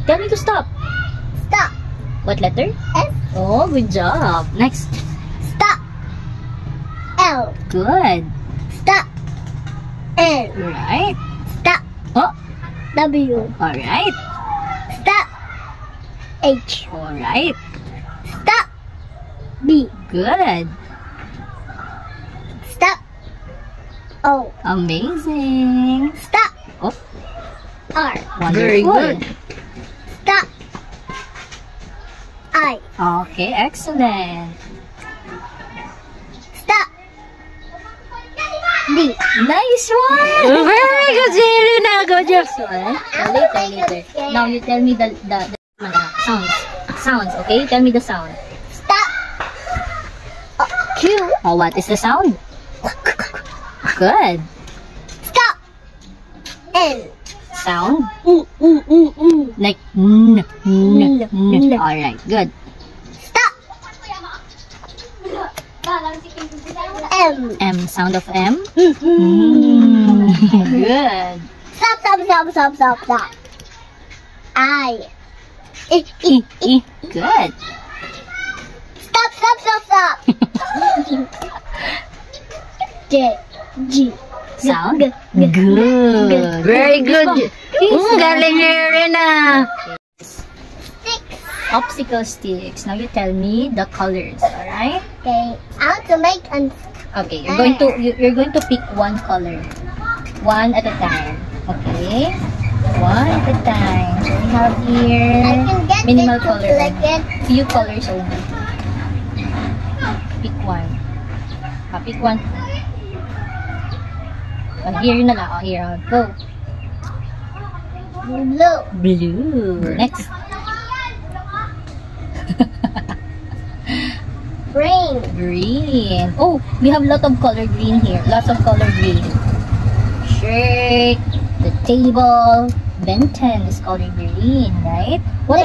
Tell me to stop. Stop. What letter? S. Oh, good job. Next. Stop. L. Good. Stop. N. Right. Stop. Oh, W. alright. Stop. H. Alright. Stop. B. Good. Stop. O. Amazing. Stop. Oh, R. wonderful. Very good. Stop. I. Okay, excellent. Stop. D. Nice one. Very good, Jelena. Good job. Nice one. Later. Now you tell me the sounds. Sounds, okay? Tell me the sound. Stop. Q. Oh, what is the sound? Good. Stop. N. Sound? Like Alright, good. Stop. M. M, sound of M. Good. Stop. I. E. Good. Stop. J. G. Sound? Good. Very good. Galing ni Jelena. Six. Popsicle sticks. Now you tell me the colors, alright? Okay. How to make an. Okay, you're going to pick one color. One at a time. Okay? One at a time. So we have here I can get minimal it to color. click it. Few colors only. Pick one. Pick one. Here na lang. Here. Go. Blue. Blue. Next. Green. Green. Oh, we have a lot of color green here. Lots of color green. Shirt, the table, Benton is color green, right? What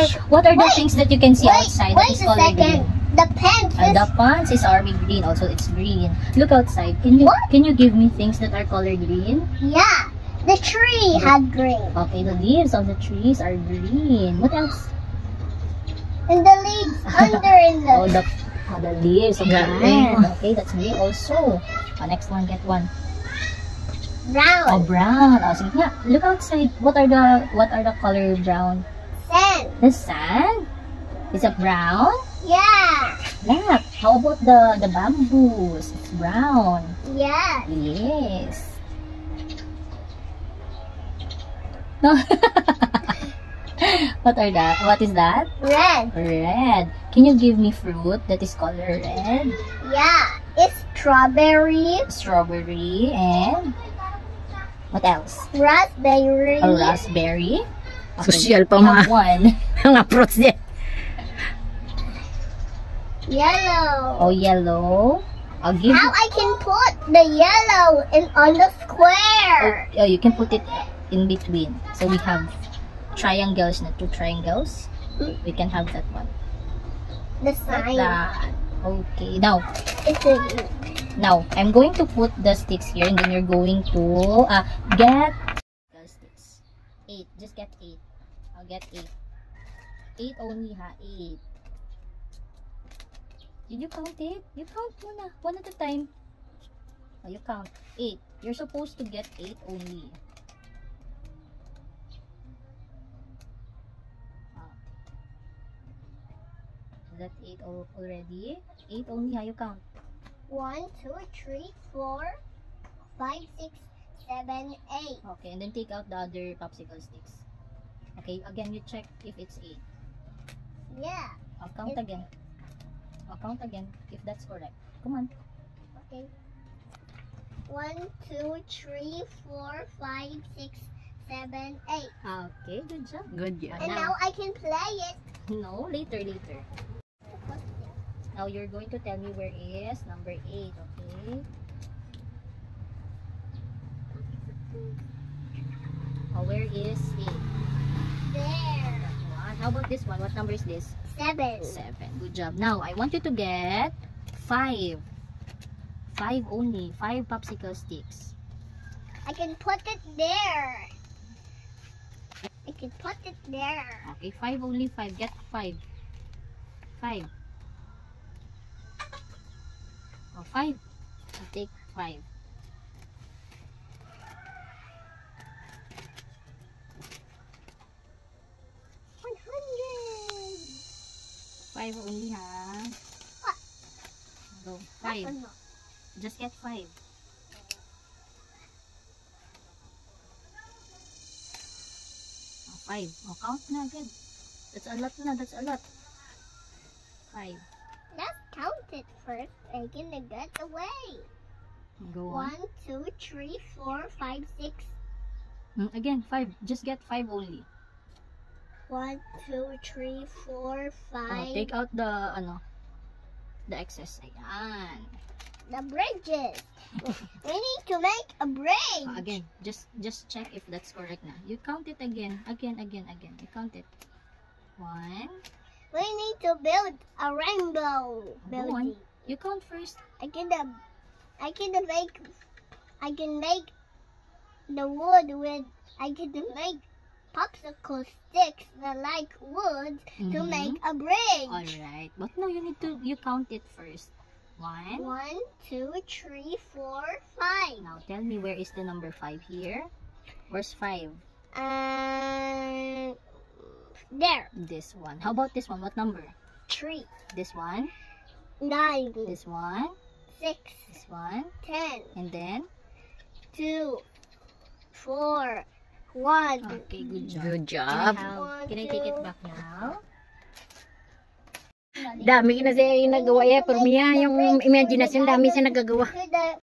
are the things that you can see outside that is Wait a color second. green? The pants. And the pants is army green. Also, it's green. Look outside. Can you give me things that are color green? Yeah. The tree had green. Okay, the leaves of the trees are green. What else? And the leaves under in the. The leaves of the Galing. plant. Okay, that's green also. Next one, get one. Brown. Oh, brown. Oh, sige nga. Look outside. What are the color brown? Sand. The sand? Is it brown? Yeah. Yeah. How about the bamboos? It's brown. Yeah. Yes. No. What is that? Red. Red. Can you give me fruit that is color red? Yeah. It's strawberry. Strawberry and what else? Raspberry. A raspberry. Social pa we have mga one. mga fruits din. Yellow. Oh, yellow. I'll give How you. I can put the yellow on the square? Oh, you can put it in between. So we have triangles, not two triangles. We can have that one. The Like sign. that. Okay. Now, It's a. I'm going to put the sticks here, and then you're going to get the sticks. 8. Just get 8. I'll get 8. 8 only, ha? 8. Did you count it? You count muna. One at a time. Oh, you count. 8. You're supposed to get 8 only. Is that 8 already? 8 only, ha? You count. 1, 2, 3, 4, 5, 6, 7, 8. Okay, and then take out the other popsicle sticks. Okay, again, you check if it's 8. Yeah. I'll count again. I'll count again if that's correct. Come on. Okay. 1, 2, 3, 4, 5, 6, 7, 8. Okay, good job. Good job. And now I can play it. No, later. Now you're going to tell me where is number 8, okay? Where is 8? There. One. How about this one? What number is this? 7. 7. Good job. Now, I want you to get 5. 5 only. 5 popsicle sticks. I can put it there. I can put it there. Okay, 5 only, 5. Get 5. 5. Oh, 5. I'll take 5. Five only, ha? What? Go. 5. Just get 5. Oh, 5. Oh, count na agad. That's a lot na. That's a lot. 5. Let's count it first. I can get away. Go on. 1, 2, 3, 4, 5, 6. Again, 5. Just get 5 only. 1, 2, 3, 4, 5. Oh, take out the, the excess. Ayan. The bridges. We need to make a bridge. Oh, again, just check if that's correct na. You count it again. Again. You count it. 1. We need to build a rainbow Go on. building. You count first. I can make the wood with. I can make popsicle sticks that like wood to make a bridge. Alright. But no, you count it first. 1. 1, 2, 3, 4, 5. Now tell me, where is the number 5 here? Where's 5? There. This one. How about this one? What number? 3, This one? 9, This one? 6, This one? 10, And then? 2, 4, 1. Okay, good job. Good job. Can I take it back now? Dami na siya yung nagawa ya. Pero miya yung imagination, dami siya nagagawa. To the